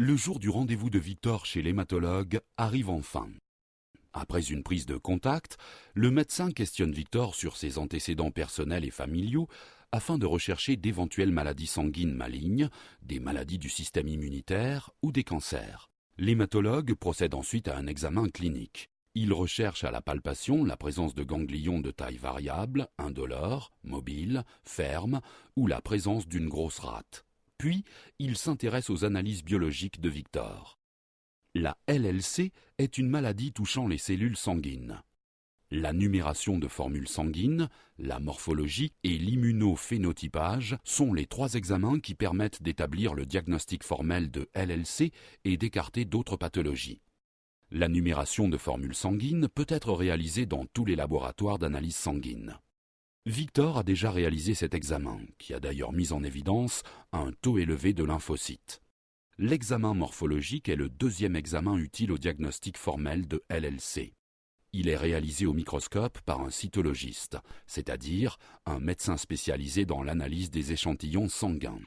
Le jour du rendez-vous de Victor chez l'hématologue arrive enfin. Après une prise de contact, le médecin questionne Victor sur ses antécédents personnels et familiaux afin de rechercher d'éventuelles maladies sanguines malignes, des maladies du système immunitaire ou des cancers. L'hématologue procède ensuite à un examen clinique. Il recherche à la palpation la présence de ganglions de taille variable, indolores, mobiles, fermes ou la présence d'une grosse rate. Puis, il s'intéresse aux analyses biologiques de Victor. La LLC est une maladie touchant les cellules sanguines. La numération de formules sanguines, la morphologie et l'immunophénotypage sont les 3 examens qui permettent d'établir le diagnostic formel de LLC et d'écarter d'autres pathologies. La numération de formules sanguines peut être réalisée dans tous les laboratoires d'analyse sanguine. Victor a déjà réalisé cet examen, qui a d'ailleurs mis en évidence un taux élevé de lymphocytes. L'examen morphologique est le 2e examen utile au diagnostic formel de LLC. Il est réalisé au microscope par un cytologiste, c'est-à-dire un médecin spécialisé dans l'analyse des échantillons sanguins.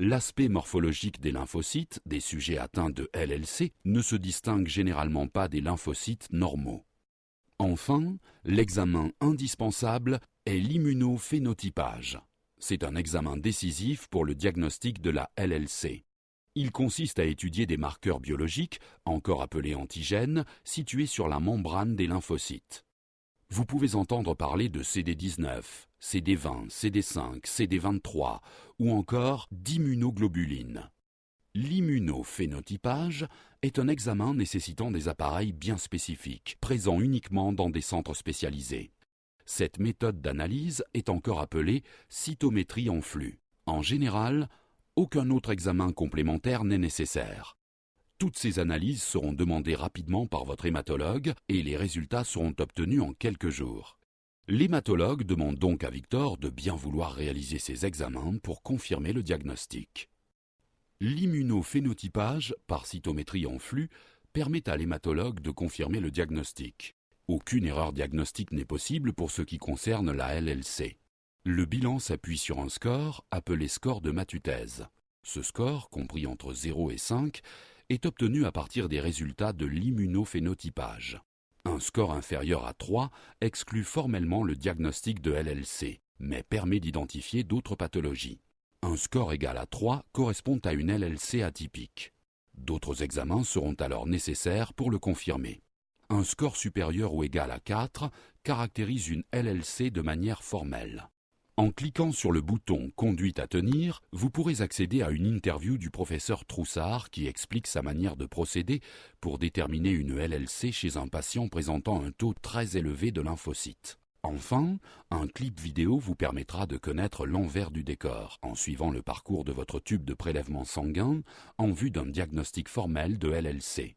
L'aspect morphologique des lymphocytes des sujets atteints de LLC ne se distingue généralement pas des lymphocytes normaux. Enfin, l'examen indispensable est l'immunophénotypage. C'est un examen décisif pour le diagnostic de la LLC. Il consiste à étudier des marqueurs biologiques, encore appelés antigènes, situés sur la membrane des lymphocytes. Vous pouvez entendre parler de CD19, CD20, CD5, CD23 ou encore d'immunoglobulines. L'immunophénotypage est un examen nécessitant des appareils bien spécifiques, présents uniquement dans des centres spécialisés. Cette méthode d'analyse est encore appelée cytométrie en flux. En général, aucun autre examen complémentaire n'est nécessaire. Toutes ces analyses seront demandées rapidement par votre hématologue et les résultats seront obtenus en quelques jours. L'hématologue demande donc à Victor de bien vouloir réaliser ces examens pour confirmer le diagnostic. L'immunophénotypage par cytométrie en flux permet à l'hématologue de confirmer le diagnostic. Aucune erreur diagnostique n'est possible pour ce qui concerne la LLC. Le bilan s'appuie sur un score appelé score de Mathuthèse. Ce score, compris entre 0 et 5, est obtenu à partir des résultats de l'immunophénotypage. Un score inférieur à 3 exclut formellement le diagnostic de LLC, mais permet d'identifier d'autres pathologies. Un score égal à 3 correspond à une LLC atypique. D'autres examens seront alors nécessaires pour le confirmer. Un score supérieur ou égal à 4 caractérise une LLC de manière formelle. En cliquant sur le bouton « Conduite à tenir », vous pourrez accéder à une interview du professeur Troussard qui explique sa manière de procéder pour déterminer une LLC chez un patient présentant un taux très élevé de lymphocytes. Enfin, un clip vidéo vous permettra de connaître l'envers du décor en suivant le parcours de votre tube de prélèvement sanguin en vue d'un diagnostic formel de LLC.